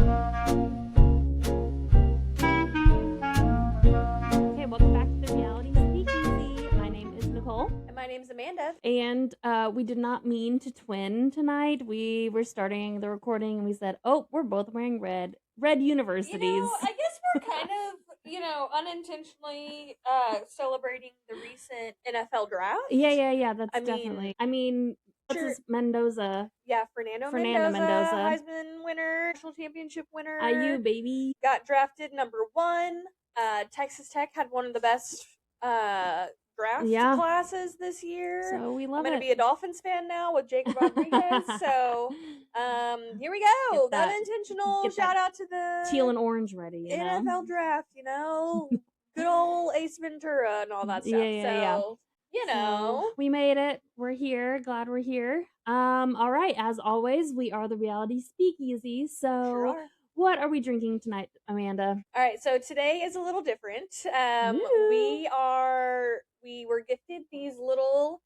Okay, welcome back to the Reality Speakeasy. My name is Nicole. And my name's Amanda. And we did not mean to twin tonight. We were starting the recording and we said, oh, we're both wearing red universities. I guess we're kind of, unintentionally celebrating the recent NFL draft. Yeah, that's definitely. What's sure. his Mendoza? Yeah, Fernando Mendoza, Heisman winner, national championship winner. IU, baby. Got drafted number 1. Texas Tech had one of the best draft classes this year. So we love I'm going to be a Dolphins fan now with Jacob Rodriguez. So here we go. The unintentional shout out to the teal and orange ready. NFL draft, good old Ace Ventura and all that stuff. Yeah. So we made it. We're here. Glad we're here. All right. As always, we are the Reality Speakeasy. So sure are. What are we drinking tonight, Amanda? All right. So today is a little different. We were gifted these little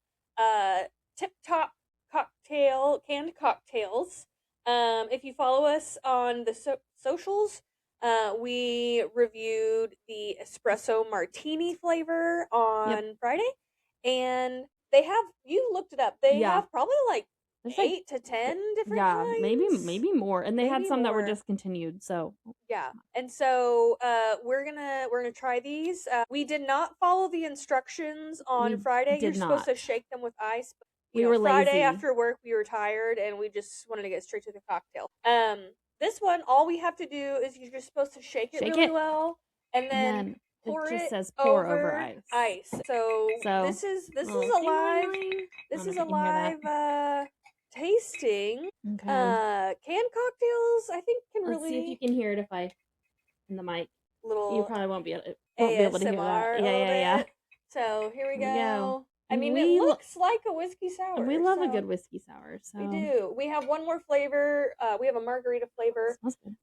Tip Top canned cocktails. If you follow us on the socials, we reviewed the espresso martini flavor on Friday, and you looked it up. They have probably like 8 to 10 different kinds. maybe more. And they had some that were discontinued. So and so we're gonna try these. We did not follow the instructions on Friday. You're supposed to shake them with ice. But, we were Friday lazy. After work, we were tired and we just wanted to get straight to the cocktail. This one, all we have to do is you're just supposed to shake it really well, and then pour it just says pour over ice. So this is a live tasting. Okay. Canned cocktails, I think Let's see if you can hear it if I in the mic. Little you probably won't be able to hear that. Yeah. So here we go. I mean, it looks like a whiskey sour. We love a good whiskey sour. So. We do. We have one more flavor. We have a margarita flavor. Smells good.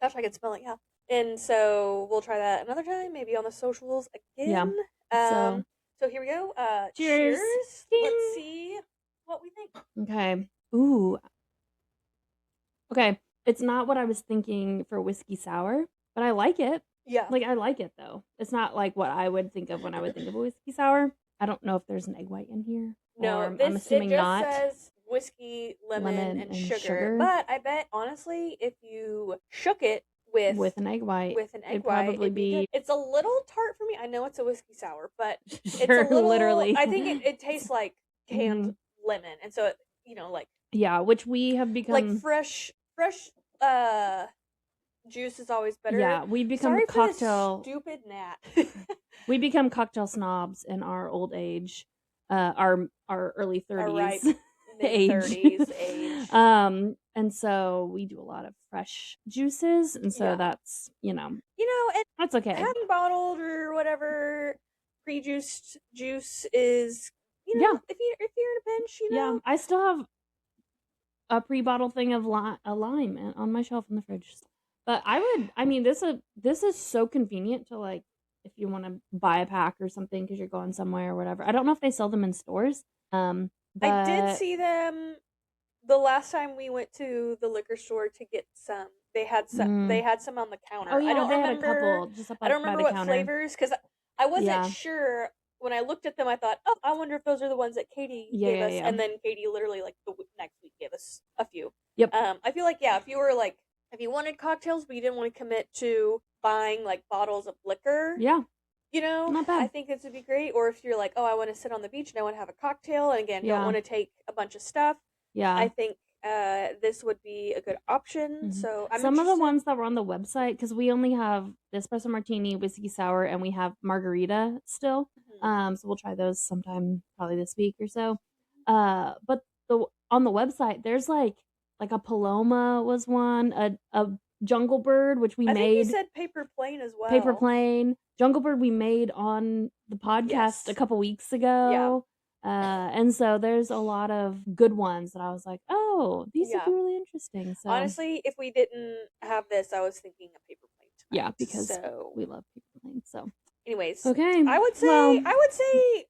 Gosh, I can smell it. Yeah. And so we'll try that another time, maybe on the socials again. Yeah. So here we go. Cheers. Let's see what we think. Okay. Ooh. Okay. It's not what I was thinking for whiskey sour, but I like it. Yeah. Like, I like it, though. It's not like what I would think of when I would think of a whiskey sour. I don't know if there's an egg white in here. No, I'm assuming it just not. says whiskey, lemon and sugar. But I bet, honestly, if you shook it with an egg white, it'd probably be. It's a little tart for me. I know it's a whiskey sour, but it's a little. Literally, I think it tastes like canned lemon, and so which we have become like fresh. Juice is always better. Yeah, we become cocktail. Stupid gnat. We become cocktail snobs in our old age, our early 30s, mid-30s age. And so we do a lot of fresh juices, and so that's and that's okay. Having bottled or whatever pre-juiced juice is, if you're in a pinch, Yeah, I still have a pre-bottled thing of a lime on my shelf in the fridge. But this is so convenient to, like, if you want to buy a pack or something because you're going somewhere or whatever. I don't know if they sell them in stores. But I did see them the last time we went to the liquor store to get some. They had some. They had some on the counter. Oh yeah, I don't they remember, had a couple just up by the counter. I don't remember what flavors because I wasn't sure. When I looked at them, I thought, oh, I wonder if those are the ones that Katie gave us. And then Katie literally, like, the next week gave us a few. Yep. I feel like, if you wanted cocktails, but you didn't want to commit to buying, like, bottles of liquor. Yeah. Not bad. I think this would be great. Or if you're like, oh, I want to sit on the beach and I want to have a cocktail, and again, don't want to take a bunch of stuff. Yeah. I think this would be a good option. Mm-hmm. So I'm Some of the ones that were on the website, because we only have the espresso martini, whiskey sour, and we have margarita still. Mm-hmm. So we'll try those sometime, probably this week or so. But on the website, there's like a Paloma was one, a Jungle Bird, which we made. I think you said Paper Plane as well. Paper Plane. Jungle Bird we made on the podcast a couple weeks ago. Yeah. And so there's a lot of good ones that I was like, oh, these would be really interesting. So honestly, if we didn't have this, I was thinking of Paper Plane tonight. Yeah, because we love Paper Plane. So anyways. Okay. I would say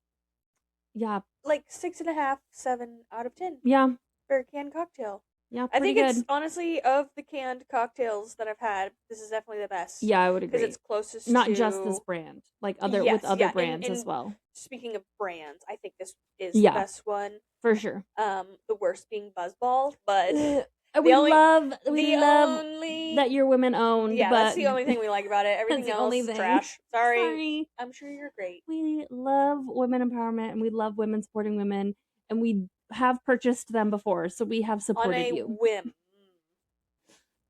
yeah. Like 6.5, 7 out of 10. Yeah. For a canned cocktail. Yeah, I pretty think it's good. honestly of the canned cocktails that I've had, this is definitely the best Yeah, I would because agree. it's closest Not just this to. brand, like with Yes, other yeah. brands as And well. speaking of brands, I think this is the Yeah, best one. for sure. The worst being Buzzball, but the We only love the only that you're women owned, yeah, that's but the only thing we like about it. that's Everything the only else thing. trash. Sorry. Sorry. I'm sure you're great. We love women empowerment and we love women supporting women, and we have purchased them before, so we have On supported a you. whim.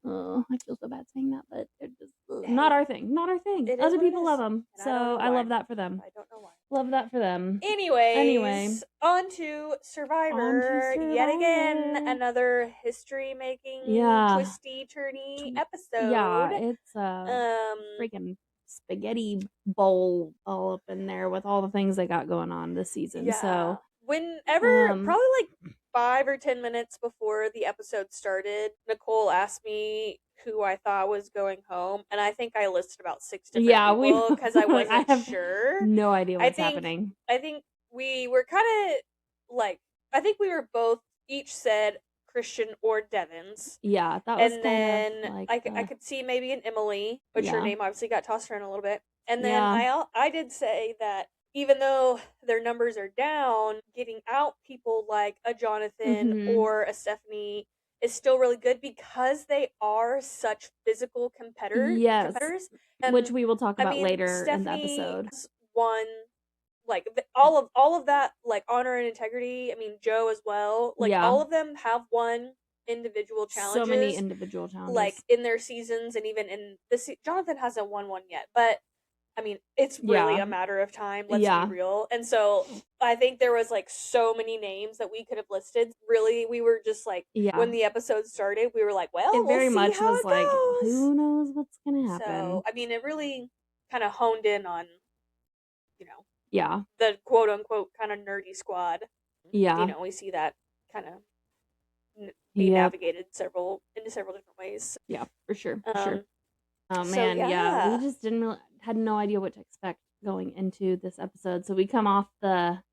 Oh, I feel so bad saying that, but they're just not Hey, our thing. Not our thing. it is Other what it people love is, them, and I don't so know I why. love that for them. I don't know why. Love that for them. Anyway, Anyways, on to on to Survivor. Yet again, Survivor. another history-making, Yeah, twisty-turny yeah, episode. it's a Um, freaking spaghetti bowl all up in there with all the things they got going on this season. yeah. So, Whenever, probably like 5 or 10 minutes before the episode started, Nicole asked me who I thought was going home, and I think I listed about 6 different yeah, we people because I I wasn't have sure. no idea I what's think happening. I think we were kind of like, I think we were both each said Christian or Devon's. Yeah, that was And kind of then like I could see maybe an Emily, which her yeah. name obviously got tossed around a little bit. And then Yeah. I did say that even though their numbers are down, getting out people like a Jonathan Mhm. or a Stephanie is still really good because they are such physical Yes, competitors. which And we will talk I about mean, later in the Stephanie episode. won like all of that, like honor and integrity. I mean, Joe as well. Like Yeah. all of them have won individual So many challenges, individual like challenges. in their seasons, and even in this. Jonathan hasn't won one yet, but I mean, it's really Yeah. a matter of time. Let's be Yeah. real. And so I think there was like so many names that we could have listed. Really, we were just like Yeah. when the episode started, we were like, well, It we'll very see much how was it like, goes. who knows what's gonna So happen? I mean, it really kind of honed in on, you know, Yeah. the quote unquote kind of nerdy squad. Yeah. We see that kind of be Yep. navigated into several different ways. Yeah, for sure. For sure. Um, Oh so man, yeah. We yeah, just didn't really had no idea what to expect going into this episode. So we come off the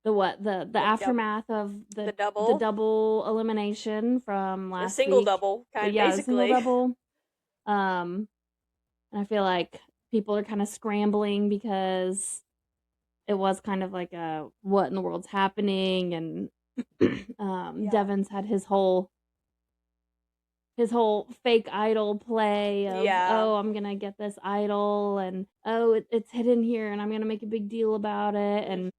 what the aftermath of the the double, double elimination from a last single week. double, kind Yeah, the single basically. double. Um and I feel like people are kind of scrambling because it was kind of like a what in the world's happening, and Yeah. Devon's had his whole fake idol play of, Yeah. oh, I'm gonna get this idol, and oh, it's hidden here and I'm gonna make a big deal about it. And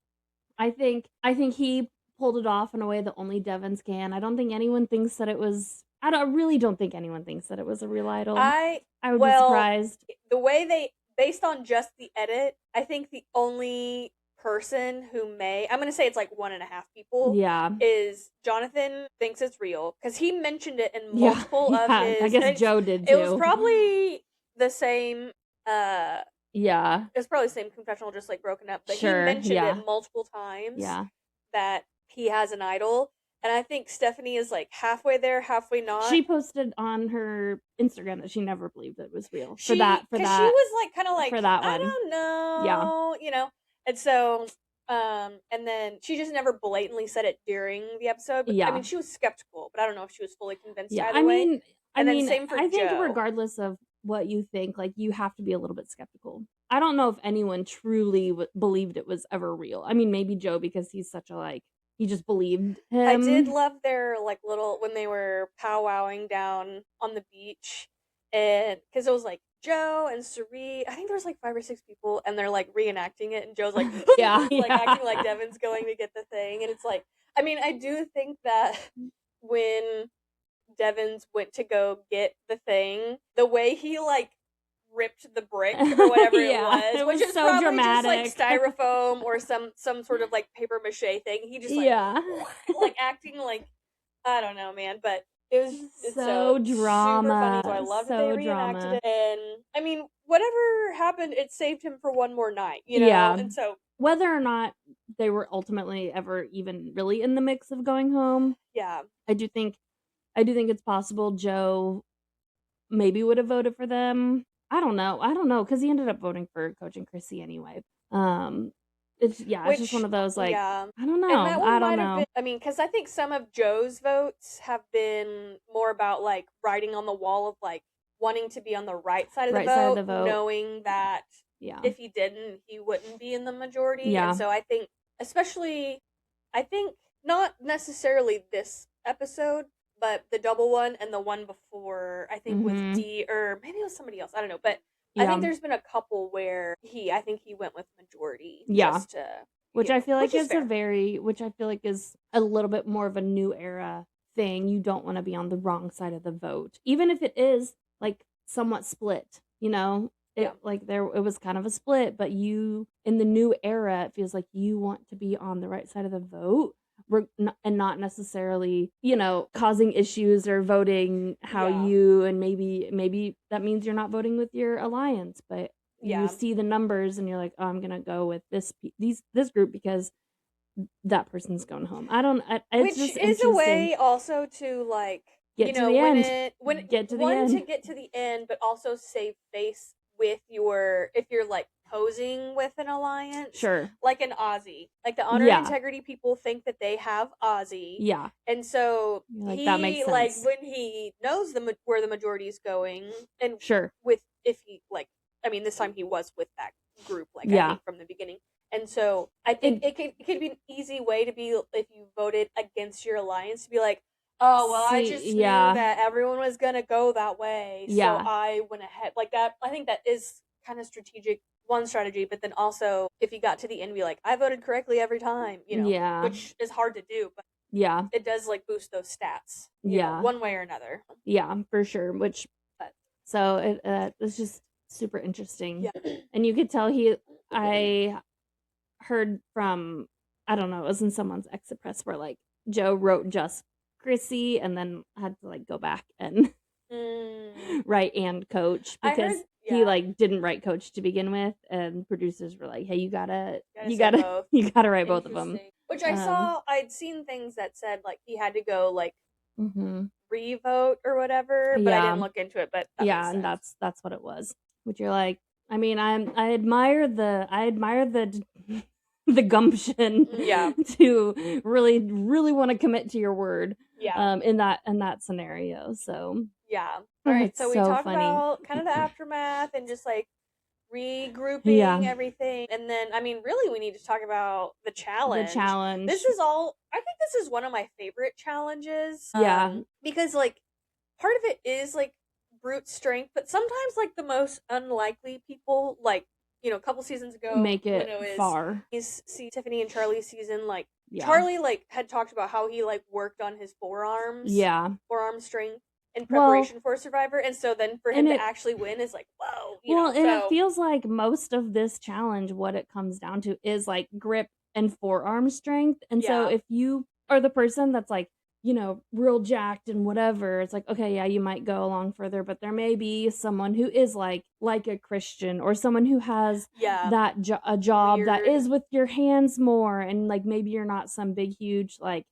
I think he pulled it off in a way that only Devon's can. I don't think anyone thinks that it was. Really don't think anyone thinks that it was a real idol. I would be Well, surprised. the way based on just the edit, I think the only person who I'm gonna say it's like 1.5 people, Yeah, is Jonathan thinks it's real because he mentioned it in yeah, multiple of yeah. I his. guess Joe did It was too. probably the same. Uh, Yeah, it was probably the same confessional, just like broken up. But he sure. mentioned Yeah, it multiple times yeah. that he has an idol, and I think Stephanie is like halfway there, halfway not. She posted on her Instagram that she never believed it was real for Because she was like kind of like, for that I one. don't Yeah, know, and so and then she just never blatantly said it during the episode. But I yeah, mean, she was skeptical, but I don't know if she was fully convinced yeah. either way. I And then mean, same for I think Joe. regardless of what you think, like you have to be a little bit skeptical. I don't know if anyone truly believed it was ever real. I mean, maybe Joe because he's such a he just believed him. I did love their like little when they were powwowing down on the beach, and because it was like Joe and Sari, I think there was like 5 or 6 people, and they're like reenacting it, and Joe's like, Yeah, like yeah. acting like Devin's going to get the thing, and it's like, I mean, I do think that when Devins went to go get the thing, the way he like ripped the brick or whatever Yeah, it was, which is so probably dramatic. just like styrofoam or some sort of like paper mache thing. He just like Yeah. like acting like, I don't know, man, but it's So super funny. drama. So I love that So they reenacted drama. it, and I mean, whatever happened, it saved him for one more night, Yeah. And so Whether or not they were ultimately ever even really in the mix of going home, yeah, I do think it's possible Joe maybe would have voted for them. I don't know because he ended up voting for Coach and Chrissy anyway. it's just one Which, of those, like, yeah. I don't And know. that I one don't might have been, know. I mean, because I think some of Joe's votes have been more about like writing on the wall of like wanting to be on the right side of the Right side of vote, the vote. knowing that Yeah. if he didn't, he wouldn't be in the majority. And Yeah. so I think, especially, I think not necessarily this episode, but the double one and the one before, I think was Mhm. D, or maybe it was somebody else. I don't know. But I think Yeah. there's been a couple where I think he went with majority Yeah. just to, Which I feel like which is is fair. which I feel like is a little bit more of a new era thing. You don't want to be on the wrong side of the vote. Even if it is like somewhat split, you know? Yeah. It was kind of a split, but you in the new era, it feels like you want to be on the right side of the vote and not necessarily, causing issues or voting how Yeah. you, and maybe that means you're not voting with your alliance, but you Yeah. see the numbers and you're like, oh, I'm gonna go with this group because that person's going home. It's Which just is a interesting. way also to like, Get to the end. Get to the one to end. get to the end, but also save face with if you're like posing with an alliance, Sure. like an Aussie, like the honor and Yeah. integrity people think that they have Aussie, Yeah. and so You're like, that makes he like sense. when he knows where the majority is going, and Sure. with if he like, I mean, this time he was with that group, like I Yeah. think from the beginning. And so I think it could be an easy way to be, if you voted against your alliance, to be like, oh well, I just knew that everyone was gonna go that way, so I went ahead like that. I think that is kind of strategic, one strategy, but then also if you got to the end, be like, I voted correctly every time, Yeah. which is hard to do, but yeah, it does like boost those stats, Yeah. one way or another. Yeah, for sure. But So it's just super interesting. yeah, And you could tell I heard from, I don't know, it was in someone's exit press where like Joe wrote just Chrissy and then had to like go back and write and coach I because heard, he yeah, like didn't write coach to begin with, and producers were like, hey, you gotta say both. you gotta write both of them. Interesting. Which I saw, I'd seen things that said like he had to go like re-vote or whatever, but I didn't look into it. But that makes and sense. that's what it was. Which you're like, I mean, I admire the the gumption Yeah. to really really want to commit to your word. Yeah. In that scenario. So Yeah. All right. it's So we so talked funny. about kind of the aftermath and just like regrouping Yeah. everything, and then I mean, really, we need to talk about the challenge. The challenge. This is all. I think this is one of my favorite challenges. Yeah. Because like part of it is like brute strength, but sometimes like the most unlikely people, like a couple seasons ago, Make it when it was far. See Tiffany and Charlie's season, like Yeah. Charlie like had talked about how he like worked on his forearms, forearm strength in preparation for Survivor, and so then for him to actually win is like, whoa. It feels like most of this challenge, what it comes down to is like grip and forearm strength. And so if you are the person that's like, real jacked and whatever, it's like, okay, yeah, you might go along further, but there may be someone who is like a Christian, or someone who has that a job that is with your hands more, and like maybe you're not some big huge like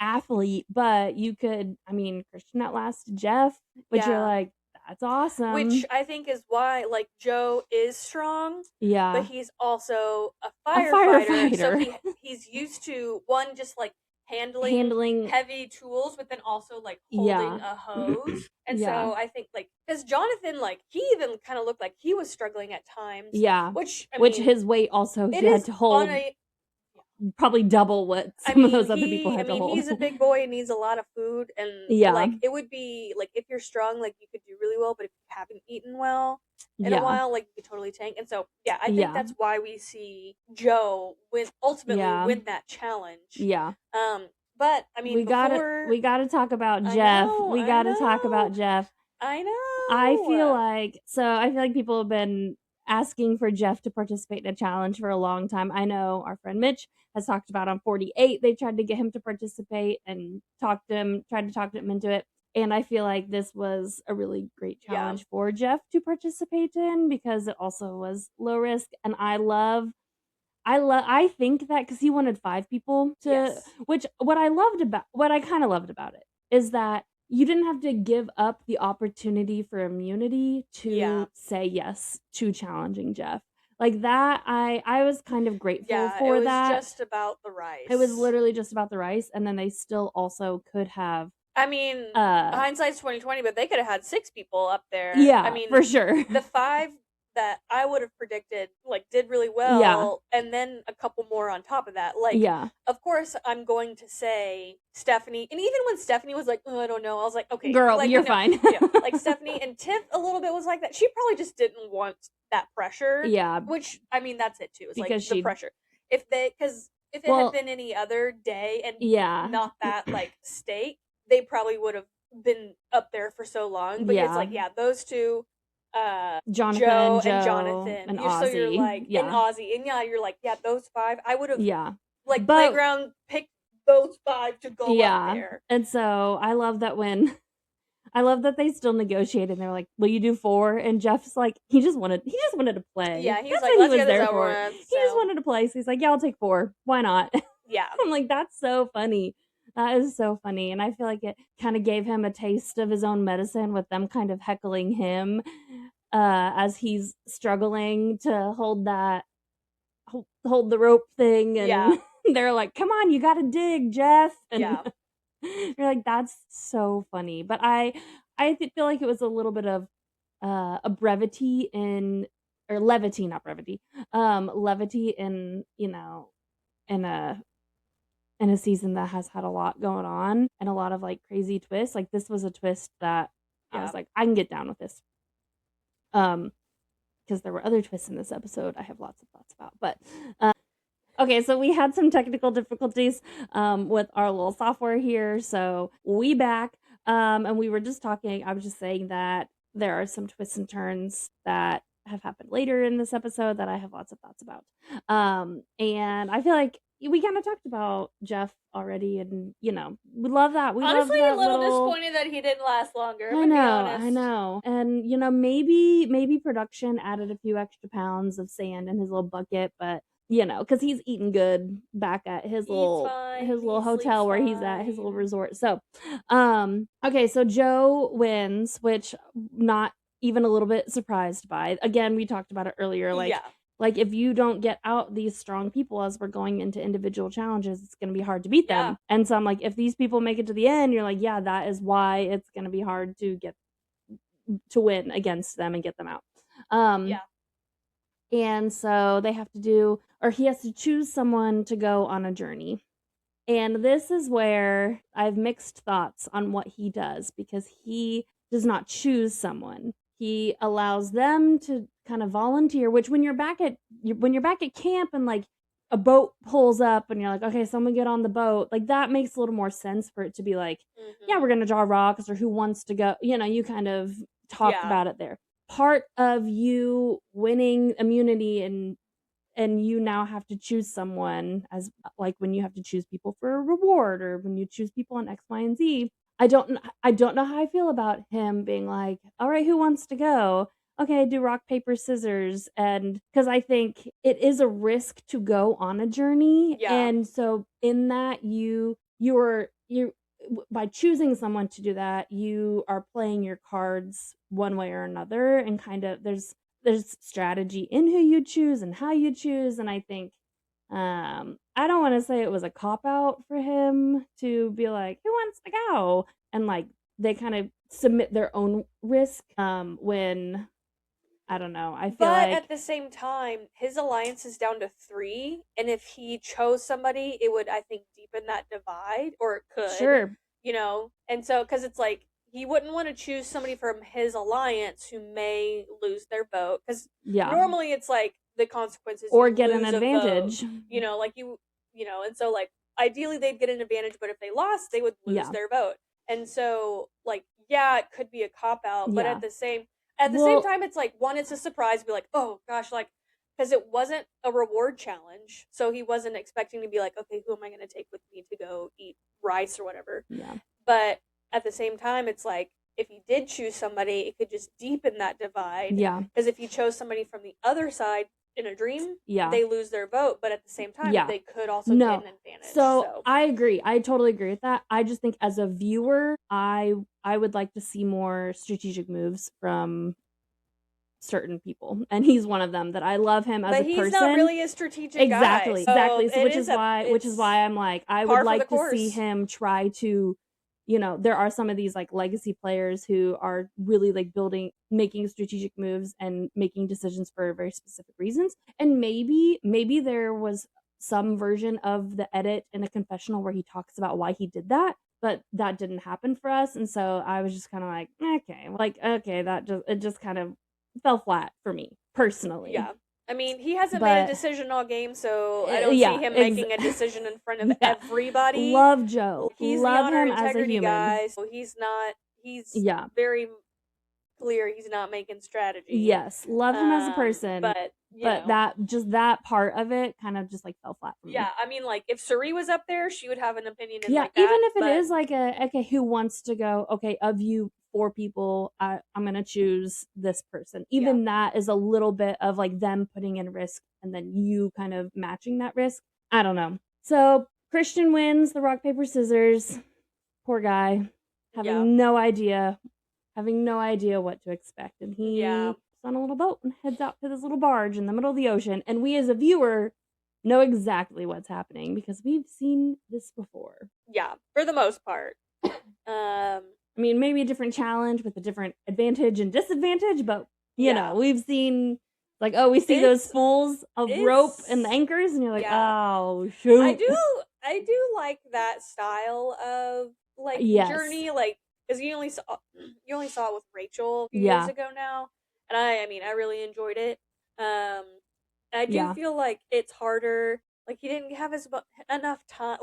athlete, but you could, I mean, Christian at last, Jeff, which you're like, that's awesome. Which I think is why, like, Joe is strong, but he's also a firefighter. So he's used to, one, just like handling heavy tools, but then also like holding a hose. And so I think like, because Jonathan, like, he even kind of looked like he was struggling at times. Yeah. Which his weight also he had to hold probably double what some of those other people had to hold. He's a big boy and needs a lot of food, and like it would be like if you're strong, like you could do really well, but if you haven't eaten well in a while, like you could totally tank. And so I think that's why we see Joe ultimately win that challenge. Yeah. But I mean, we gotta talk about Jeff. We gotta talk about Jeff. I know. I feel like people have been asking for Jeff to participate in a challenge for a long time. I know our friend Mitch has talked about on 48. They tried to get him to participate and tried to talk him into it. And I feel like this was a really great challenge for Jeff to participate in, because it also was low risk. And I think that because he wanted 5 people to, which what I kind of loved about it is that you didn't have to give up the opportunity for immunity to say yes to challenging Jeff. Like that, I was kind of grateful Yeah, it for was that. just about the It was rice. literally just about the rice, and then they still also could have, I mean, uh, hindsight's 2020, but they could have had 6 people up there. I yeah, mean, for sure. the 5 that I would have predicted like did really Yeah, well, and then a couple more on top of that. Like, yeah. of course, I'm going to say Stephanie, and even when Stephanie was like, "Oh, I don't know," I was like, "Okay, Girl, like you're fine. like Stephanie and Tiff a little bit was like that. She probably just didn't want that pressure, Yeah, which I mean, that's it too. It's like because the she, pressure. Because if it had well, been any other day and yeah, not that like steak, they probably would have been up there for so long. But it's yeah. like, yeah, those two, Jonathan, Joe and Joe, Jonathan. and You're Ozzy. like, and Yeah, Ozzy, and yeah, you're like, yeah, those 5. I would have yeah. like But playground picked those 5 to go up yeah, there. and so I love that they still negotiate and they're like, "Will you do 4?" And Jeff's like, he just wanted to play. Yeah, he's That's like, what he let's was get this there over for. with. He just So wanted to play. So he's like, "Yeah, I'll take 4. Why not?" yeah, I'm like, "That's so funny." That is so funny. And I feel like it kind of gave him a taste of his own medicine with them kind of heckling him as he's struggling to hold the rope thing, yeah, and they're like, "Come on, you got to dig, Jeff." And yeah, you're like, "That's so funny." But feel like it was a little bit of a brevity in, or levity, not brevity. Levity in, in a season that has had a lot going on and a lot of like crazy twists. Like this was a twist that I yeah. was like, I can get down with this. Um because there were other twists in this episode I have lots of thoughts about. But okay, so we had some technical difficulties with our little software here. So we back. And we were just talking. I was just saying that there are some twists and turns that have happened later in this episode that I have lots of thoughts about. And I feel like we kind of talked about Jeff already, and we love that. We love Honestly, a that little little. disappointed that he didn't last longer. I'm I gonna be know, I honest. know. And maybe production added a few extra pounds of sand in his little bucket, but cuz he's eating good back at He's fine. his little He sleeps hotel where he's at, his little fine. resort. So, okay, so Joe wins, which not even a little bit surprised by. Again, we talked about it earlier, Yeah, like if you don't get out these strong people as we're going into individual challenges, it's going to be hard to beat yeah, them. And so I'm like, if these people make it to the end, you're like, yeah, that is why it's going to be hard to win against them and get them out. Um, yeah. and so they have to do, or he has to choose someone to go on a journey. And this is where I have mixed thoughts on what he does, because he does not choose someone. He allows them to kind of volunteer, which when you're back at camp and like a boat pulls up and you're like, okay, someone get on the boat. Like that makes a little more sense for it to be like, yeah, we're Mhm. going to draw rocks, or who wants to go. You kind of talked Yeah. about it there. Part of you winning immunity and you now have to choose someone, as like when you have to choose people for a reward, or when you choose people on X, Y, and Z. I don't know how I feel about him being like, all right, who wants to go? Okay, do rock, paper, scissors. And because I think it is a risk to go on a journey. Yeah. And so in that you by choosing someone to do that, you are playing your cards one way or another, and kind of there's strategy in who you choose and how you choose. And I think I don't want to say it was a cop out for him to be like, who wants to go? And like they kind of submit their own risk when I don't know. I feel But like at the same time, his alliance is down to 3, and if he chose somebody, it would, I think, deepen that divide, or it could, sure, And so, because it's like, he wouldn't want to choose somebody from his alliance who may lose their vote, because yeah, normally it's like the consequences or you get an lose a vote, advantage. like and so like ideally they'd get an advantage, but if they lost, they would lose Yeah, their vote. And so like, yeah, it could be a cop out, but yeah. at the same Well, time, it's like, one, it's a surprise, be like, oh gosh, like, because it wasn't a reward challenge, so he wasn't expecting to be like, okay, who am I going to take with me to go eat rice or whatever. yeah, But at the same time, it's like, if he did choose somebody, it could just deepen that divide. yeah, Because if he chose somebody from the other side in a dream, yeah. they lose their vote, but at the same time, Yeah. they could also get No. an advantage. So So I agree. I totally agree with that. I just think as a viewer, I would like to see more strategic moves from certain people, and he's one of them. That I love him as But a he's person. not really a strategic Exactly, guy. exactly. So So which is why I'm like, I would par for the like to see course. him try to, there are some of these like legacy players who are really like making strategic moves and making decisions for very specific reasons. And maybe there was some version of the edit in a confessional where he talks about why he did that, but that didn't happen for us. And so I was just kind of like, okay, it just kind of fell flat for me personally. Yeah. I mean, he hasn't made a But decision all game, so I don't see yeah, him making a decision in front of yeah. everybody. Love Joe. He's the Love honor him as a integrity human. guy, so he's Yeah. very clear he's not making strategy. Yes, love him as a person, But that part of it kind of just like fell flat for me. Yeah, I mean, like if Suri was up there, she would have an opinion in Yeah, like even that. if it is like okay, who wants to go? Okay, of you 4 people, I'm gonna choose this person. Even that is a little bit of like them putting in risk and then you kind of matching that risk. I don't know. So Christian wins the rock paper scissors. Poor guy, having no idea what to expect, and he's on a little boat and heads out to this little barge in the middle of the ocean, and we as a viewer know exactly what's happening because we've seen this before. Yeah, for the most part. I mean, maybe a different challenge with a different advantage and disadvantage, but you know, we've seen like, we see those spools of rope and the anchors, and you're like, oh shoot. I do like that style of like journey, like because you only saw it with Rachel a few years ago now, and I mean I really enjoyed it. I do feel like it's harder. Like he didn't have enough time.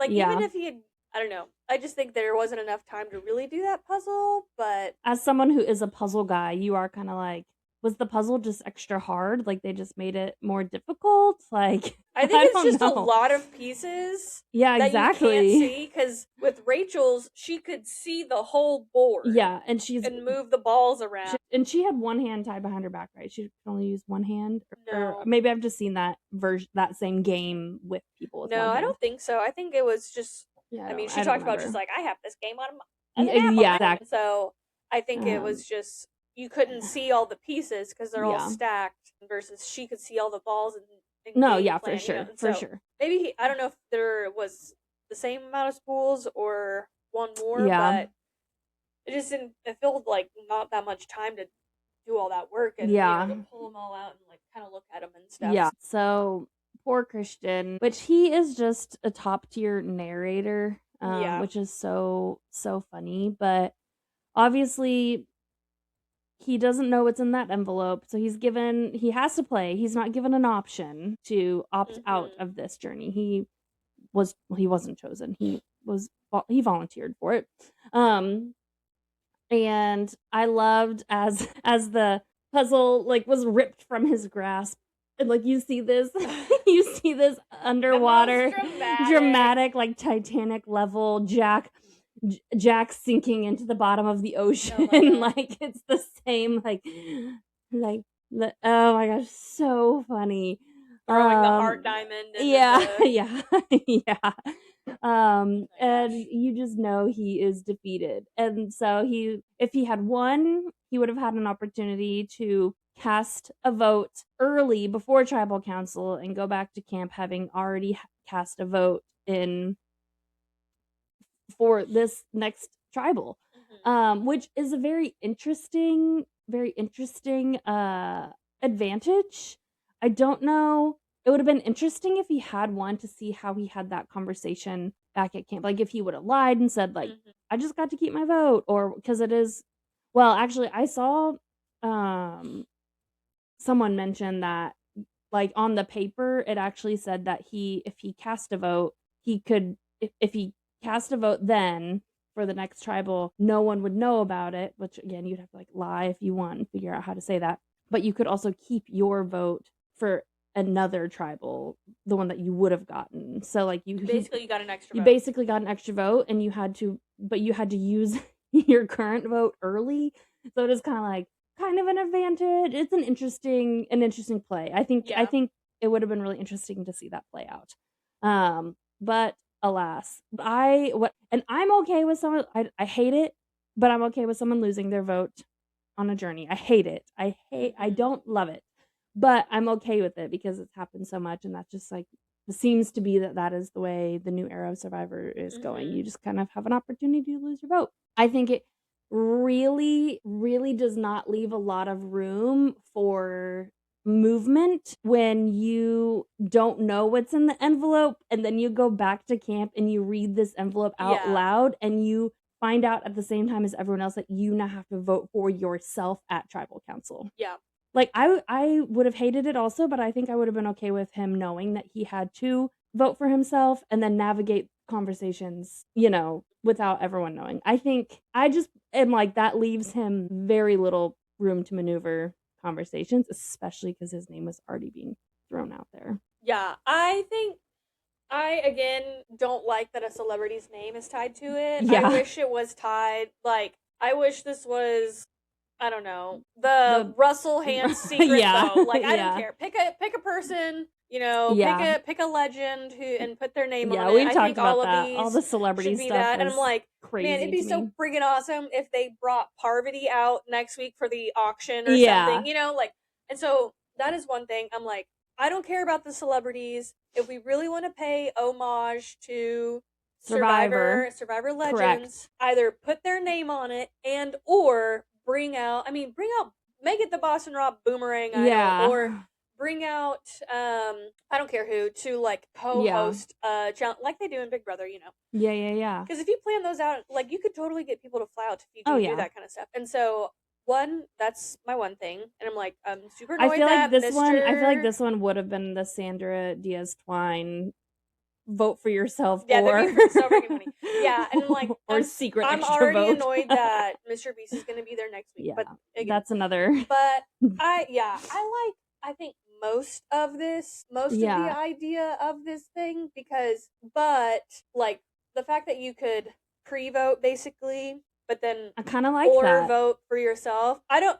Even if he had, I don't know. I just think there wasn't enough time to really do that puzzle. But as someone who is a puzzle guy, you are kind of like, was the puzzle just extra hard? Like they just made it more difficult? Like I think it's just a lot of pieces. Yeah, exactly. That you can't see because with Rachel's, she could see the whole board. Yeah, and move the balls around. And she had one hand tied behind her back, right? She could only use one hand. No. Or maybe I've just seen that same game with people with one hand. I don't think so. I think it was just. Yeah, I mean, she talked about just like I have this game on my exactly. So I think it was just you couldn't see all the pieces because they're all stacked. Versus she could see all the balls and. No, yeah, for sure, for sure. Maybe I don't know if there was the same amount of spools or one more, but it just didn't. It felt like not that much time to do all that work and to pull them all out and like kind of look at them and stuff. Yeah. So poor Christian, which he is just a top tier narrator, which is so funny, but obviously he doesn't know what's in that envelope, so he has to play. He's not given an option to opt out of this journey. He wasn't chosen. He volunteered for it. And I loved as the puzzle like was ripped from his grasp. And like you see this underwater dramatic like Titanic level Jack sinking into the bottom of the ocean. Like it's the same like oh my gosh, so funny. Throwing the heart diamond. Yeah. And you just know he is defeated. And so if he had won, he would have had an opportunity to cast a vote early before tribal council and go back to camp having already cast a vote for this next tribal, which is a very interesting advantage. I don't know. It would have been interesting if he had one to see how he had that conversation back at camp. Like if he would have lied and said like, I just got to keep my vote, or because it is, well, actually I saw someone mention that like on the paper, it actually said that if he cast a vote, he could, if he cast a vote then for the next tribal, no one would know about it, which again, you'd have to like lie if you want and figure out how to say that. But you could also keep your vote for another tribal, the one that you would have gotten. So like you basically got an extra vote. You basically got an extra vote and you had to use your current vote early. So it is kind of an advantage. It's an interesting play. I think it would have been really interesting to see that play out. But alas, I'm okay with someone. I hate it, but I'm okay with someone losing their vote. on a journey. I hate it. I don't love it. But I'm okay with it because it's happened so much, and that's just like it seems to be that is the way the new era of Survivor is going. You just kind of have an opportunity to lose your vote. I think it really, really does not leave a lot of room for movement when you don't know what's in the envelope and then you go back to camp and you read this envelope out loud and you find out at the same time as everyone else that you now have to vote for yourself at tribal council. Yeah. Like I would have hated it also, but I think I would have been okay with him knowing that he had to vote for himself and then navigate conversations, without everyone knowing. I think I just am like that leaves him very little room to maneuver conversations, especially because his name was already being thrown out there. Yeah, I think I again don't like that a celebrity's name is tied to it. Yeah. I wish it was tied I wish this was I don't know the Russell Hand's secret vote. Like I don't care. Pick a person. Pick a legend and put their name on it. We've I talked think about all that. of these All the celebrity should be stuff that. And I'm like, crazy man, it'd be so friggin' awesome if they brought Parvati out next week for the auction or something. And so that is one thing. I'm like, I don't care about the celebrities. If we really want to pay homage to Survivor legends, correct, either put their name on it and or bring out make it the Boston Rob Boomerang Idol or bring out I don't care who to like co-host challenge like they do in Big Brother, Yeah. Because if you plan those out, like you could totally get people to fly out to Fiji and do that kind of stuff. And so that's my one thing, and I'm like, I'm super annoyed I feel that this one would have been the Sandra Diaz Twine vote for yourself or so freaking funny. Yeah, and I'm like, or secret I'm extra already vote. Annoyed that Mr. Beast is going to be there next week. Yeah, but again, that's another. But I think most of the idea of this thing but the fact that you could pre-vote basically, but then I kind of like or that. vote for yourself. I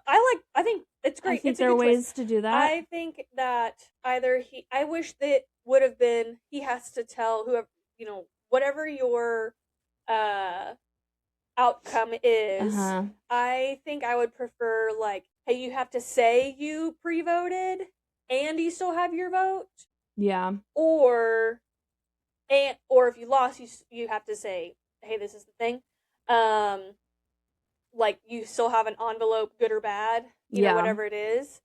think it's great. I think there are ways to do that. I think that I wish that would have been he has to tell whoever whatever your outcome is. I think I would prefer hey, you have to say you pre-voted and you still have your vote. Yeah. Or if you lost, you have to say, hey, this is the thing. You still have an envelope, good or bad, whatever it is.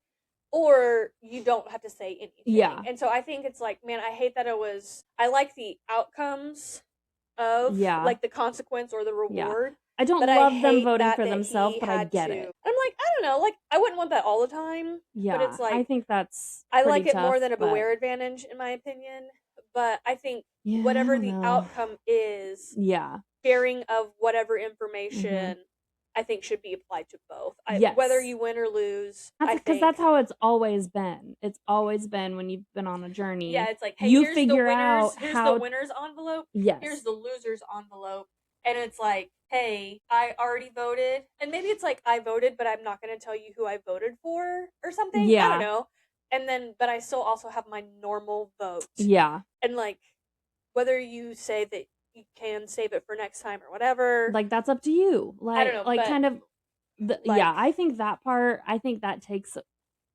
Or you don't have to say anything. Yeah. And so I think it's man, I hate that I like the outcomes of the consequence or the reward. I don't love them voting for themselves, but I get it. I'm like, I don't know, I wouldn't want that all the time. Yeah. But it's I think that's I like it tough, more than a beware advantage, in my opinion. But I think whatever the outcome is, sharing of whatever information I think should be applied to both. Whether you win or lose. Because that's how it's always been. It's always been when you've been on a journey. Yeah, it's like, hey, you figure out here's the winner's envelope. Yes. Here's the loser's envelope. And it's like, hey, I already voted. And maybe it's like, I voted, but I'm not going to tell you who I voted for or something. Yeah. I don't know. And then, but I still also have my normal vote. Yeah. And whether you say that you can save it for next time or whatever. That's up to you. I don't know. I think that part, takes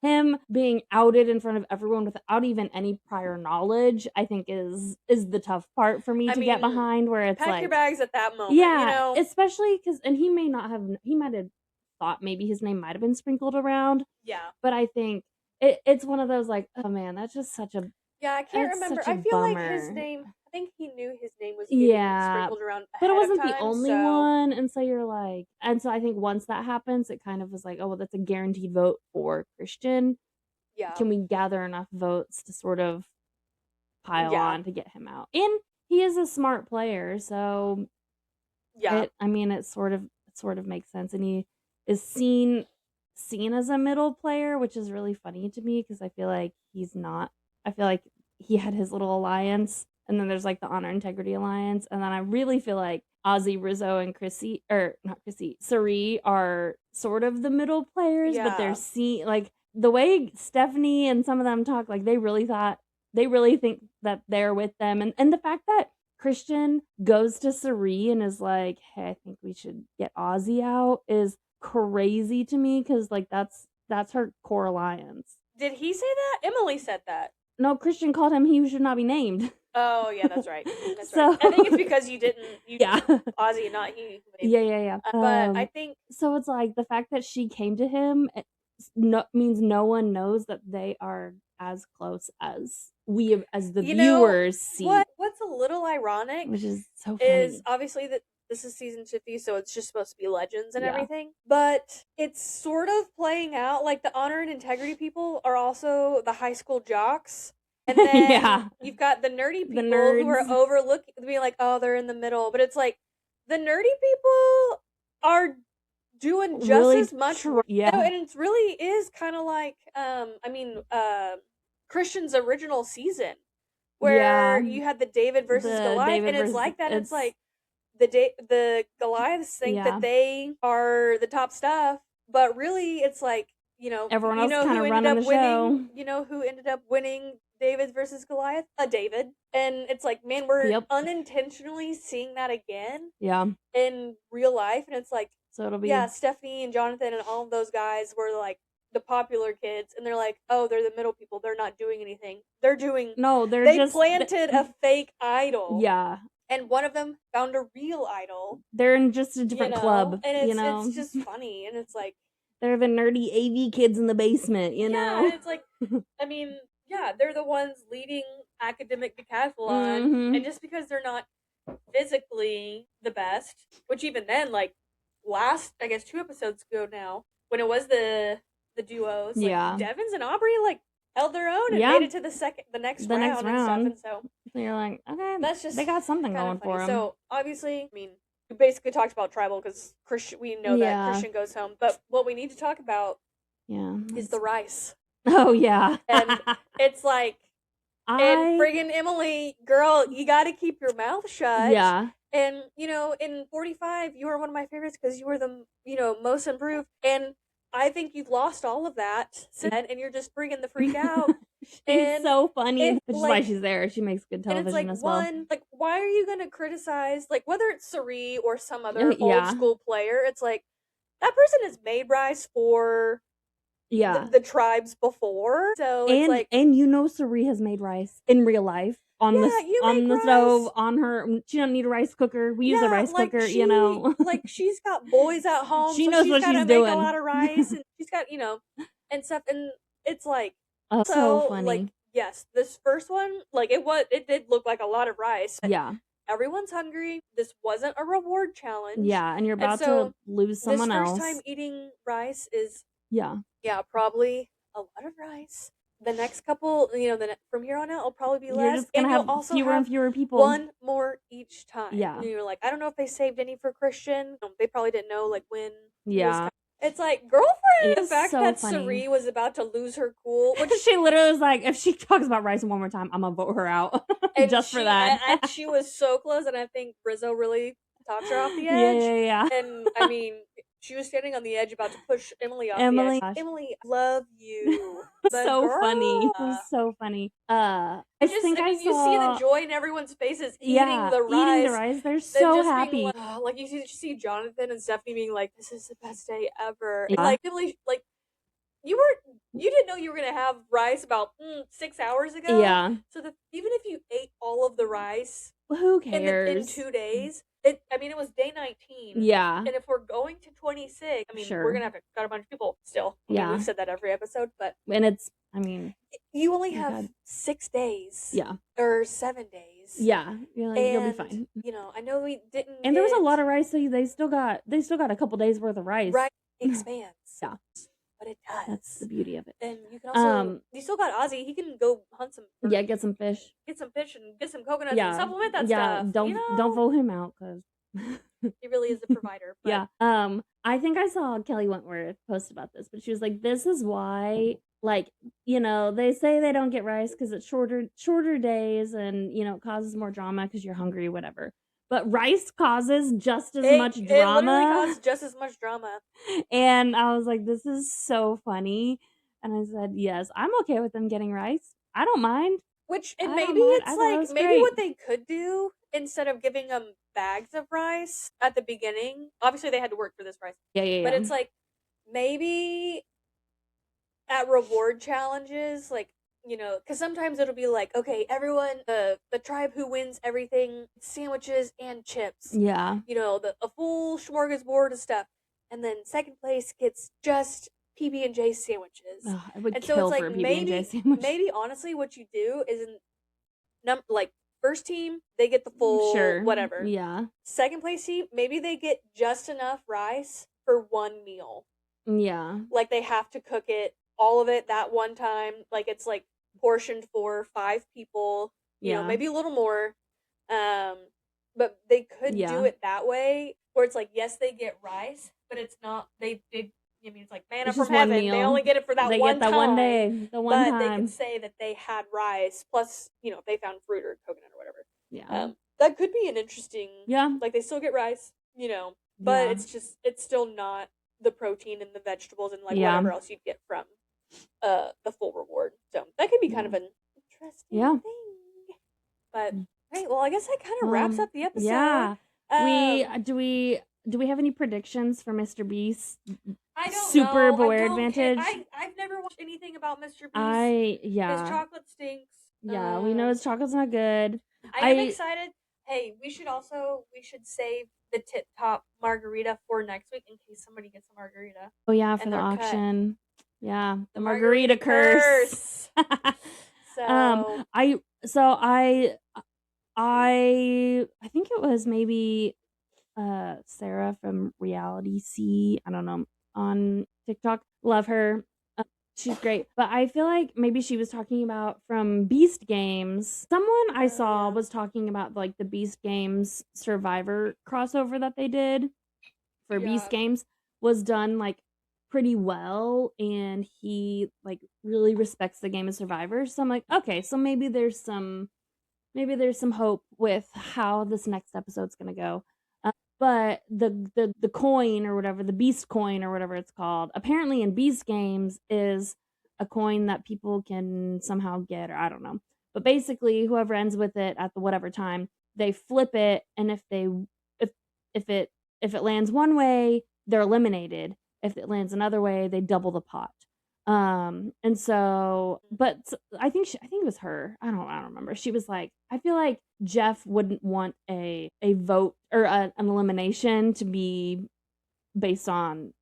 him being outed in front of everyone without even any prior knowledge, I think is the tough part for me to get behind, where it's pack your bags at that moment. Especially because, and he might have thought maybe his name might have been sprinkled around. Yeah. But I think it's one of those oh man, that's just such a I can't remember. I feel bummer. Like his name. I think he knew his name was getting sprinkled around. But it wasn't the only one, and so you're and so I think once that happens, it kind of was oh well, that's a guaranteed vote for Christian. Yeah. Can we gather enough votes to sort of pile on to get him out? And he is a smart player, so it sort of makes sense, and he is seen as a middle player, which is really funny to me because I feel like he's not. I feel like he had his little alliance, and then there's the Honor Integrity Alliance, and then I really feel like Ozzy, Rizzo, and Cirie are sort of the middle players, but they're seen the way Stephanie and some of them talk, they really think that they're with them, and the fact that Christian goes to Cirie and is hey, I think we should get Ozzy out is crazy to me because like that's her core alliance. Did he say that? Emily said that. No, Christian called him he should not be named. Oh yeah, that's right. That's so, right. I think it's because you yeah. Ozzy, not he. Yeah. But I think so. It's like the fact that she came to him means no one knows that they are as close as as the viewers see. What's a little ironic, which is so funny, is obviously that this is season 50, so it's just supposed to be legends and everything. But it's sort of playing out like the honor and integrity people are also the high school jocks. And then you've got the nerdy people who are overlooking, being like, oh, they're in the middle. But it's like the nerdy people are doing just really as much. And it really is kind of like, Christian's original season, where you had the David versus Goliath, and it's like that. It's like the Goliaths think that they are the top stuff, but really it's like, everyone else kind of running the show. You know who ended up winning David versus Goliath? A David. And it's like, man, we're unintentionally seeing that again. Yeah. In real life, and it's like, so it'll be Stephanie and Jonathan and all of those guys were like the popular kids, and they're like, oh, they're the middle people. They're not doing anything. They planted a fake idol. Yeah. And one of them found a real idol. They're in just a different club, and it's just funny, and it's like they're the nerdy AV kids in the basement, know. Yeah, and it's like, I mean, yeah, they're the ones leading academic decathlon, and just because they're not physically the best, which even then, like last, I guess 2 episodes ago now, when it was the duos, like Devins and Aubrey like held their own and made it to the next round and stuff, and so you're like, okay, that's just, they got something going for them. So obviously, I mean, we basically talked about tribal because Christian, we know that Christian goes home, but what we need to talk about is the rice. Oh yeah. And it's like, and friggin' Emily, girl, you got to keep your mouth shut. Yeah. And, in 45, you were one of my favorites because you were the, most improved. And I think you've lost all of that, and you're just bringing the freak out. She's so funny, which is why she's there. She makes good television as well. Like, why are you going to criticize, like, whether it's Sari or some other old school player? It's like, that person has made rice for the tribes before. So it's like, and Sari has made rice in real life. On the stove, on her, she don't need a rice cooker. We use a rice cooker, like she's got boys at home. She knows what she's doing. Make a lot of rice, and she's got, and stuff, and it's like, so funny. Like, yes, this first one, like it did look like a lot of rice. Yeah. Everyone's hungry. This wasn't a reward challenge. Yeah, and you're about to lose someone else. This first time eating rice is probably a lot of rice. The next couple, from here on out, will probably be less. You're just gonna have also fewer and fewer people. One more each time. Yeah. And you're like, I don't know if they saved any for Christian. They probably didn't know, like, when. Yeah. It's like, girlfriend. The fact that Sari was about to lose her cool. Which she literally was like, if she talks about rice one more time, I'm gonna vote her out. Just for that. And she was so close, and I think Rizzo really talked her off the edge. Yeah. And I mean, she was standing on the edge about to push Emily off the edge. Emily, I love you. So funny. It was so funny. I think I saw, you see the joy in everyone's faces eating the rice. They're so happy. Like you see Jonathan and Stephanie being like, "This is the best day ever." Yeah. Like Emily, like you didn't know you were gonna have rice about 6 hours ago. Yeah. So even if you ate all of the rice, who cares? In 2 days. It was day 19. Yeah. And if we're going to 26, we're going to have to cut a bunch of people still. We've said that every episode, but. And it's, you only have 6 days. Yeah. Or 7 days. Yeah. You'll be fine. I know we didn't. And there was a lot of rice, so they still got a couple days worth of rice. Rice expands. Yeah. But it does. That's the beauty of it. And you can also, you still got Ozzy. He can go hunt some. Get some fish. Get some fish and get some coconuts and supplement that stuff. Don't vote him out because he really is a provider. But. Yeah. I think I saw Kelly Wentworth post about this, but she was like, "This is why, like, they say they don't get rice because it's shorter days, and it causes more drama because you're hungry, whatever." But rice causes just as much drama. It literally causes just as much drama. And I was like, this is so funny. And I said, yes, I'm okay with them getting rice. I don't mind. Maybe it's like, maybe what they could do, instead of giving them bags of rice at the beginning. Obviously, they had to work for this rice. Yeah. But it's like maybe at reward challenges, like, because sometimes it'll be like, okay, everyone, the tribe who wins everything, sandwiches and chips. Yeah. A full smorgasbord of stuff, and then second place gets just PB&J sandwiches. Ugh, I would And so kill it's for like a PB&J sandwich. maybe honestly, what you do is like first team they get the full Sure. whatever. Yeah. Second place team, maybe they get just enough rice for one meal. Yeah. Like they have to cook it, all of it that one time. Like it's like portioned for 5 people. Yeah. Maybe a little more. But they could do it that way, where it's like, yes, they get rice, but it's not. I mean, it's like manna It's from just one heaven. They meal. only get it for that They one get that time. one day, the one but time. they could say that they had rice plus, if they found fruit or coconut or whatever. Yeah. That could be an interesting. Yeah. Like they still get rice, but Yeah. it's still not the protein and the vegetables and like Yeah. whatever else you'd get from the full reward. So that could be kind of an interesting thing. But right, well, I guess that kind of wraps up the episode. Yeah. Do we have any predictions for Mr. Beast? I don't Super know. Boy I don't Advantage. I've never watched anything about Mr. Beast. His chocolate stinks. Yeah, we know his chocolate's not good. I am excited. Hey, we should save the Tip Top margarita for next week in case somebody gets a margarita. Oh yeah, for the auction. Cut. Yeah, the margarita curse. So I think it was maybe Sarah from Reality C, I don't know, on TikTok. Love her. She's great. But I feel like maybe she was talking about from Beast Games. Someone I saw was talking about like the Beast Games Survivor crossover that they did for Beast Games was done like pretty well, and he like really respects the game of Survivor. So I'm like, okay, so maybe there's some hope with how this next episode's gonna go. But the coin or whatever, the Beast coin or whatever it's called, apparently in Beast Games is a coin that people can somehow get, or I don't know. But basically, whoever ends with it at the whatever time, they flip it, and if it lands one way, they're eliminated. If it lands another way, they double the pot. And so, but I think it was her. I don't remember. She was like, I feel like Jeff wouldn't want a vote or an elimination to be based on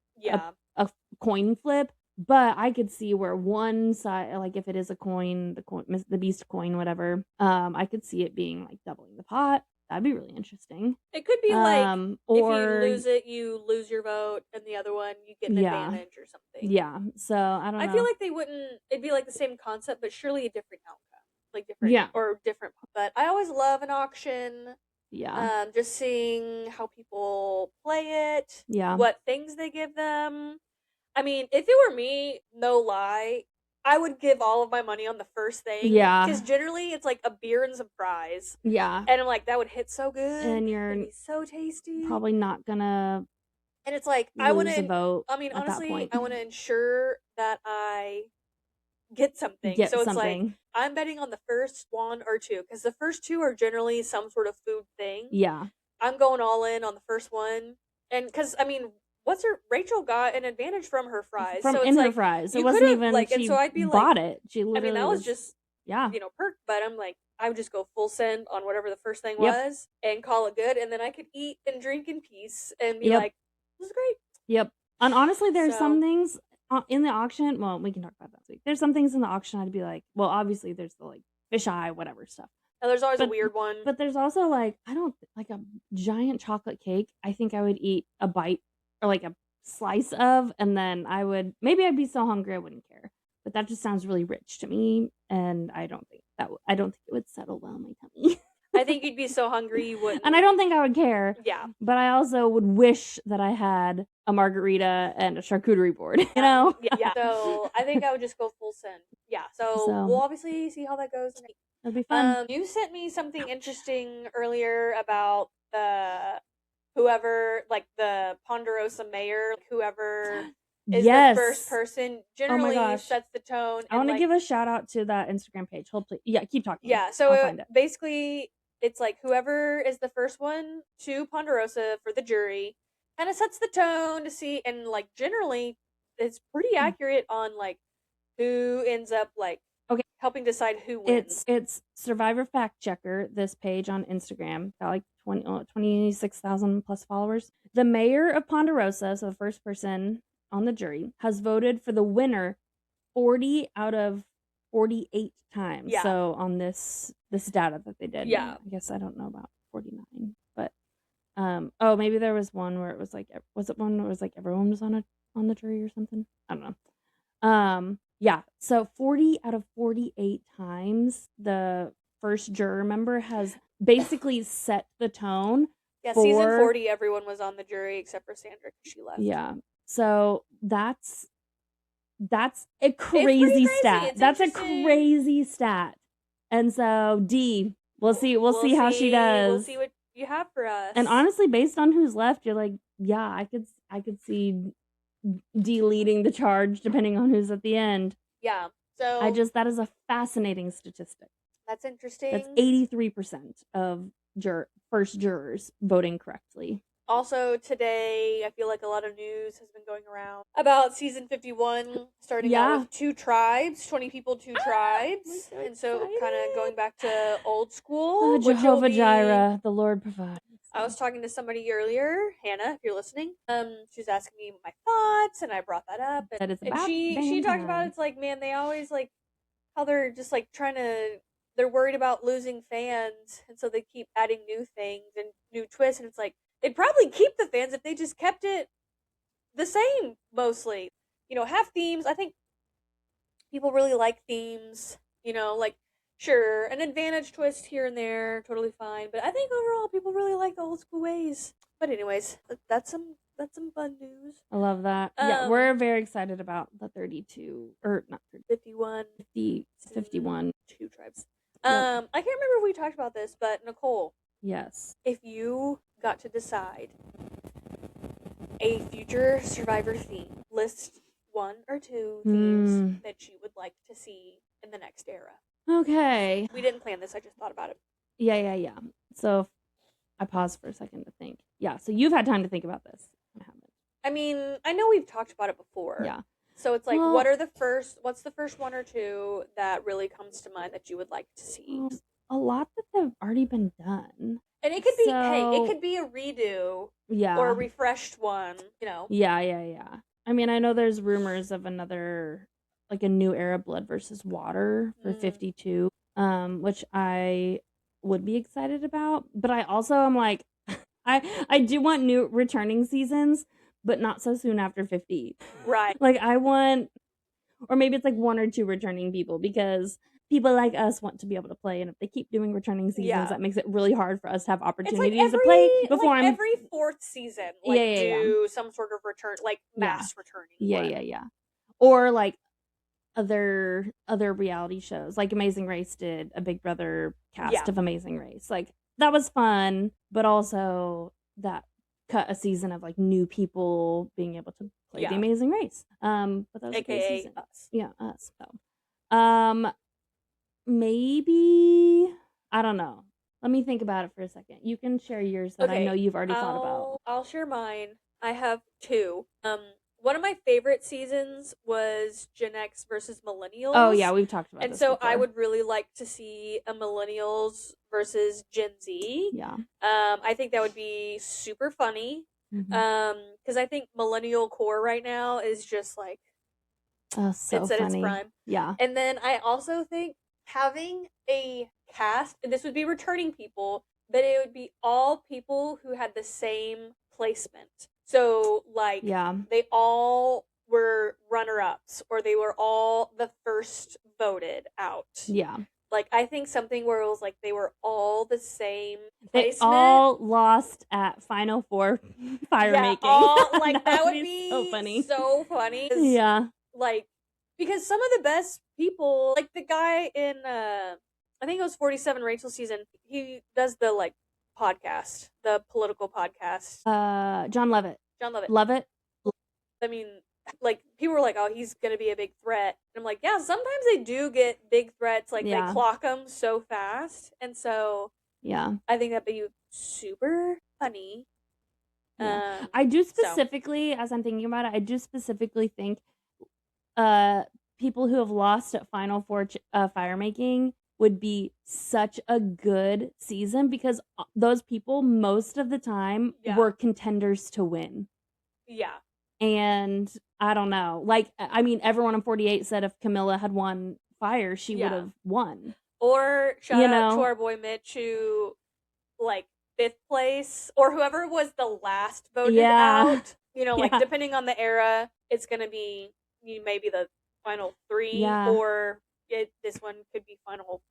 a coin flip. But I could see where one side, like if it is a coin, the Beast coin, whatever, I could see it being like doubling the pot. That'd be really interesting. It could be like if you lose it, you lose your vote, and the other one you get an advantage or something. Yeah. So I don't know. I feel like they wouldn't. It'd be like the same concept, but surely a different outcome, like different or different. But I always love an auction. Yeah. Just seeing how people play it. Yeah. What things they give them. I mean, if it were me, no lie, I would give all of my money on the first thing. Yeah. Because generally it's like a beer and some fries. Yeah. And I'm like, that would hit so good. And you're be so tasty. Probably not gonna. And it's like, I want to vote. I mean, honestly, I want to ensure that I get something. So it's like, I'm betting on the first one or two. Because the first two are generally some sort of food thing. Yeah. I'm going all in on the first one. And because, I mean, Rachel got an advantage from her fries. From so it's in like, her fries. It wasn't even like, and so I'd be bought it. She literally that was just perk, but I'm like, I would just go full send on whatever the first thing was and call it good, and then I could eat and drink in peace and be like, this is great. Yep. And honestly, there's some things in the auction, well, we can talk about that this week. There's some things in the auction I'd be like, well, obviously there's the like fisheye whatever stuff. Now, there's always a weird one. But there's also like, I don't like a giant chocolate cake. I think I would eat a bite or like a slice of, and then I'd be so hungry I wouldn't care. But that just sounds really rich to me, and I don't think it would settle well in my tummy. I think you'd be so hungry you wouldn't. And I don't think I would care. Yeah. But I also would wish that I had a margarita and a charcuterie board, you know? Yeah. So I think I would just go full send. Yeah. So we'll obviously see how that goes. It'll be fun. You sent me something interesting earlier about whoever, like the Ponderosa mayor, whoever is the first person generally sets the tone. I want to give a shout out to that Instagram page. Hopefully, keep talking. Yeah, so basically it's like whoever is the first one to Ponderosa for the jury kind of sets the tone to see, and like generally it's pretty accurate on like who ends up like Okay. helping decide who wins. It's Survivor Fact Checker, this page on Instagram, got like 26,000 plus followers. The mayor of Ponderosa, so the first person on the jury, has voted for the winner 40 out of 48 times. Yeah. So on this data that they did. Yeah. I guess I don't know about 49, but oh, maybe there was one where it was like, was it one where it was like everyone was on the jury or something? I don't know. Yeah, so 40 out of 48 times the first juror member has basically set the tone. Yeah, season 40 everyone was on the jury except for Sandra because she left. Yeah. So that's a crazy stat. That's a crazy stat. And so D, we'll see how she does. We'll see what you have for us. And honestly, based on who's left, you're like, yeah, I could see D leading the charge depending on who's at the end. Yeah. So that is a fascinating statistic. That's interesting. That's 83% of first jurors voting correctly. Also today, I feel like a lot of news has been going around about season 51 starting out with 2 tribes, 20 people, 2 tribes. And so kind of going back to old school. Jehovah Jireh, the Lord provides. I was talking to somebody earlier, Hannah, if you're listening. She was asking me my thoughts, and I brought that up. And she talked about it's like, man, they always like how they're just like they're worried about losing fans, and so they keep adding new things and new twists. And it's like they'd probably keep the fans if they just kept it the same mostly. Have themes. I think people really like themes. Like. Sure, an advantage twist here and there, totally fine. But I think overall, people really like the old school ways. But anyways, that's some fun news. I love that. Yeah, we're very excited about the 32 or not 51, 51 2 tribes. Yep. I can't remember if we talked about this, but Nicole. Yes. If you got to decide a future Survivor theme, list 1 or 2 themes that you would like to see in the next era. Okay. We didn't plan this. I just thought about it. Yeah. So I paused for a second to think. Yeah. So you've had time to think about this. I haven't. I mean, I know we've talked about it before. Yeah. So it's like, what's the first 1 or 2 that really comes to mind that you would like to see? A lot that have already been done. And it could be, it could be a redo. Yeah. Or a refreshed one, Yeah. I mean, I know there's rumors of another, like a new era Blood versus Water for 52, which I would be excited about. But I also am like, I do want new returning seasons, but not so soon after 50. Right. Like I want, or maybe it's like 1 or 2 returning people, because people like us want to be able to play, and if they keep doing returning seasons, that makes it really hard for us to have opportunities to play before every 4th season, do some sort of return, like mass returning. Yeah. Or like other reality shows, like Amazing Race did a Big Brother cast of Amazing Race. Like that was fun, but also that cut a season of like new people being able to play the Amazing Race. But that was AKA us. Yeah, us. So, maybe, I don't know. Let me think about it for a second. You can share yours that I know you've already thought about. I'll share mine. I have 2. One of my favorite seasons was Gen X versus Millennials. Oh yeah, we've talked about this. And so before. I would really like to see a Millennials versus Gen Z. Yeah. I think that would be super funny. Because I think millennial core right now is just like so it's funny. At its prime. Yeah. And then I also think having a cast, and this would be returning people, but it would be all people who had the same placement. So, like, they all were runner-ups, or they were all the first voted out. Yeah. Like, I think something where it was like they were all the same placement. They all lost at Final Four fire making. Like, that would be so funny. So funny. Yeah. Like, because some of the best people, like the guy in, I think it was 47 Rachel season, he does the, like, podcast, the political podcast. John Lovett. Love it. I mean, like, people were like, oh, he's gonna be a big threat. And I'm like, yeah, sometimes they do get big threats, like they clock them so fast. And so Yeah. I think that'd be super funny. Yeah. I do specifically, as I'm thinking about it, I do specifically think people who have lost at Final Four fire making would be such a good season because those people most of the time were contenders to win. Yeah. And I don't know. Like, I mean, everyone in 48 said if Camilla had won fire, she would have won. Or shout out to our boy Mitch who, like, 5th place, or whoever was the last voted out. You know, like, depending on the era, it's going to be maybe the final 3, or this one could be final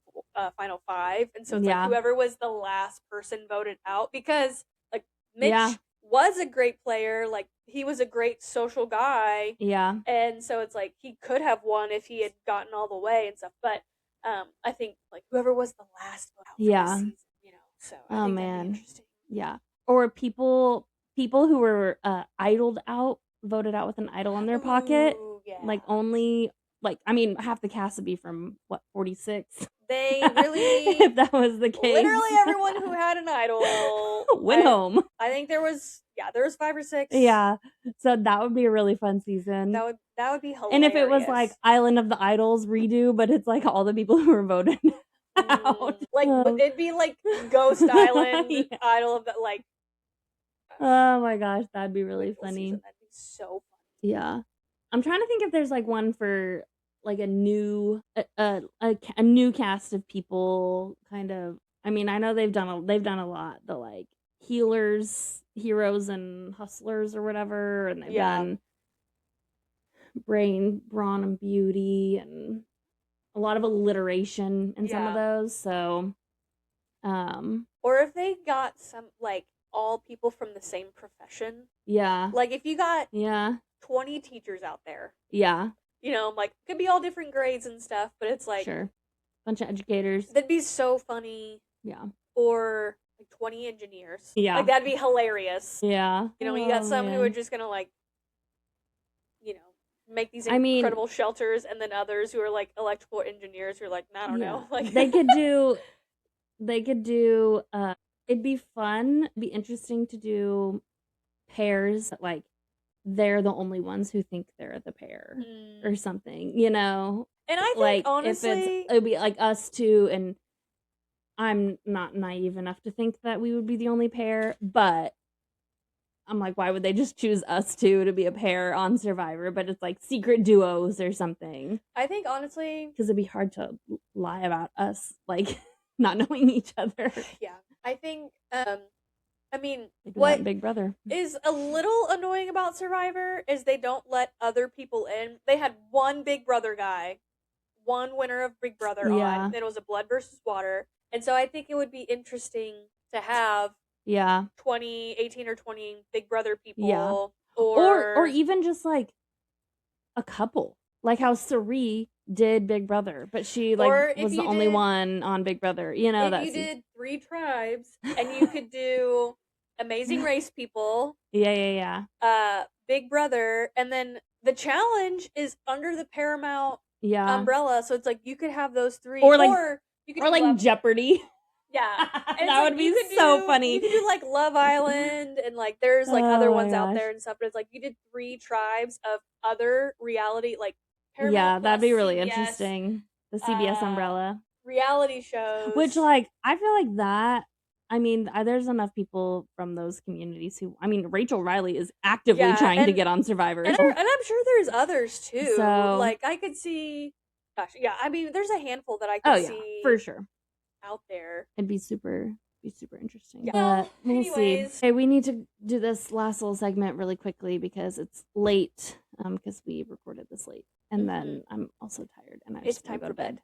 5. And so it's like whoever was the last person voted out, because, like, Mitch was a great player. Like, he was a great social guy. Yeah. And so it's like he could have won if he had gotten all the way and stuff. But I think, like, whoever was the last vote out for the season, you know. So I think that'd be interesting. Yeah. Or people who were idled out, voted out with an idol in their pocket. Like, only, like, I mean, half the cast would be from, what, 46? They really, if that was the case. Literally everyone who had an idol went home. I think there was 5 or 6. Yeah. So that would be a really fun season. That would be hilarious. And if it was like Island of the Idols redo, but it's like all the people who were voted out. Like, it'd be like Ghost Island, Idol of the, like. Oh my gosh, that'd be really funny. That'd be so funny. Yeah. I'm trying to think if there's like one for like a new new cast of people, kind of. I mean, I know they've done a lot. The, like, healers, heroes, and hustlers or whatever, and they've done brawn and beauty, and a lot of alliteration in some of those. So, or if they got some, like, all people from the same profession. Yeah. Like, if you got 20 teachers out there. Yeah. You know, like, could be all different grades and stuff, but it's like, bunch of educators. That'd be so funny. Yeah. Or like 20 engineers. Yeah. Like, that'd be hilarious. Yeah. You know, you got some who are just gonna, like, you know, make these incredible shelters, and then others who are like electrical engineers who are like, I don't know. Like, they could do it'd be fun, it'd be interesting to do pairs that, like, they're the only ones who think they're the pair or something, you know? And I think, like, honestly, it'd be like us two, and I'm not naive enough to think that we would be the only pair, but I'm like, why would they just choose us two to be a pair on Survivor? But it's like secret duos or something. I think, honestly, because it'd be hard to lie about us, like, not knowing each other. Yeah. I think, I mean, what Big Brother is a little annoying about Survivor is they don't let other people in. They had one Big Brother guy, one winner of Big Brother on. It was a blood versus water. And so I think it would be interesting to have 18 or 20 Big Brother people. Yeah. Or even just, like, a couple. Like how Sari did Big Brother, but she, like, was the only one on Big Brother. You know, if you did 3 tribes, and you could do Amazing Race people. Yeah. Big Brother, and then the challenge is under the Paramount umbrella, so it's like you could have those 3, or you could like Jeopardy. Yeah, and that would be so funny. You could do like Love Island, and like there's like other ones out there and stuff, but it's like you did 3 tribes of other reality, like Paramount that'd be really CBS, interesting. The CBS umbrella reality shows, which, like, I feel like that. I mean, there's enough people from those communities who, I mean, Rachel Riley is actively trying to get on Survivor. And I'm sure there's others too. So, like, I could see, I mean, there's a handful that I could see for sure out there. It'd be super interesting. Yeah. We'll see. Okay, we need to do this last little segment really quickly because it's late, because we recorded this late. And then I'm also tired, and I just want to go to bed.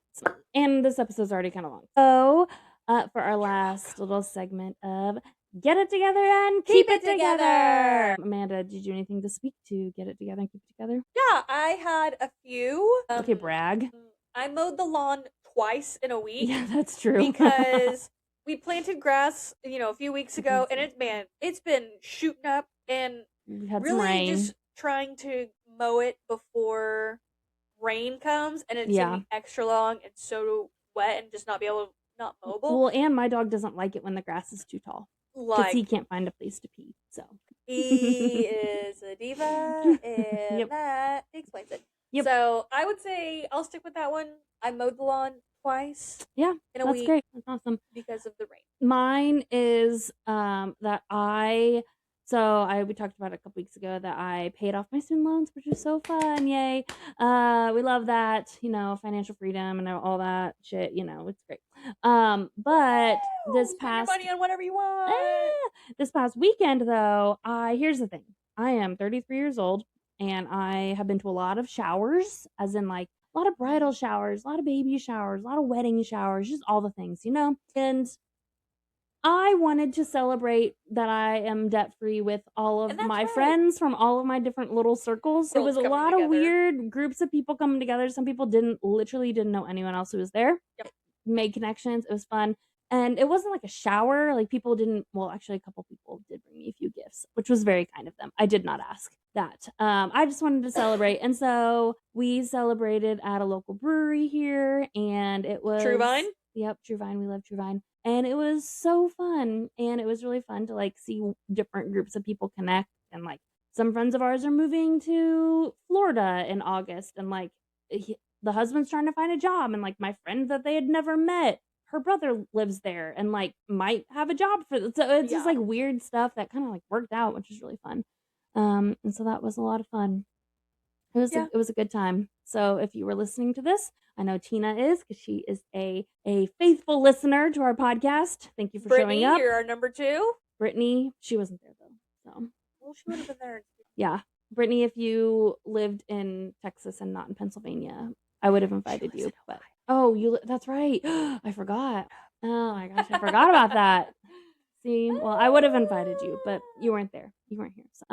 And this episode's already kind of long. So, for our last little segment of Get It Together and Keep It Together. Amanda, did you do anything this week to get it together and keep it together? Yeah, I had a few. Okay, brag. I mowed the lawn twice in a week. Yeah, that's true. Because we planted grass, a few weeks ago, and it's been shooting up, and we had really some rain. Just trying to mow it before rain comes, and it's gonna be extra long and so wet, and just not be able to not mobile. Well, and my dog doesn't like it when the grass is too tall because he can't find a place to pee. So he is a diva, and Yep. that explains it. Yep. So I would say I'll stick with that one. I mowed the lawn twice. Yeah, in a that's week great. That's awesome. because of the rain. Mine is that we talked about it a couple weeks ago that I paid off my student loans, which is so fun. Yay. We love that, financial freedom and all that shit, it's great. But this Spend your past money on whatever you want. this past weekend though, here's the thing. I am 33 years old and I have been to a lot of showers, as in like a lot of bridal showers, a lot of baby showers, a lot of wedding showers, just all the things, And I wanted to celebrate that I am debt free with all of my friends from all of my different little circles. It was a lot of weird groups of people coming together. Some people literally didn't know anyone else who was there. Yep. Made connections. It was fun. And it wasn't like a shower. Like people didn't, well, actually a couple people did bring me a few gifts, which was very kind of them. I did not ask that. I just wanted to celebrate. And so we celebrated at a local brewery here and it was True Vine? Yep, True Vine. We love True Vine. And it was so fun. And it was really fun to like see different groups of people connect. And like some friends of ours are moving to Florida in August. And like the husband's trying to find a job. And like my friend that they had never met, her brother lives there and like might have a job for them. So it's just like weird stuff that kind of like worked out, which is really fun. And so that was a lot of fun. It was a good time. So if you were listening to this, I know Tina is because she is a faithful listener to our podcast. Thank you for showing up. You're our number 2. Brittany, she wasn't there though. So well, she would have been there. Yeah, Brittany, if you lived in Texas and not in Pennsylvania, I would have invited you. But that's right. I forgot. Oh my gosh, I forgot about that. See, well, I would have invited you, but you weren't there. You weren't here. So,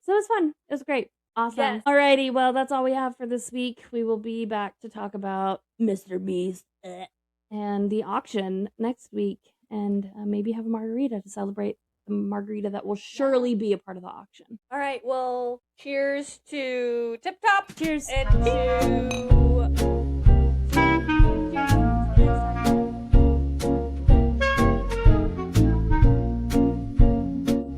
so it was fun. It was great. Awesome. Yes. Alrighty, well, that's all we have for this week. We will be back to talk about Mr. Beast and the auction next week, and maybe have a margarita to celebrate the margarita that will surely be a part of the auction. All right, well, cheers to Tip Top. Cheers. And to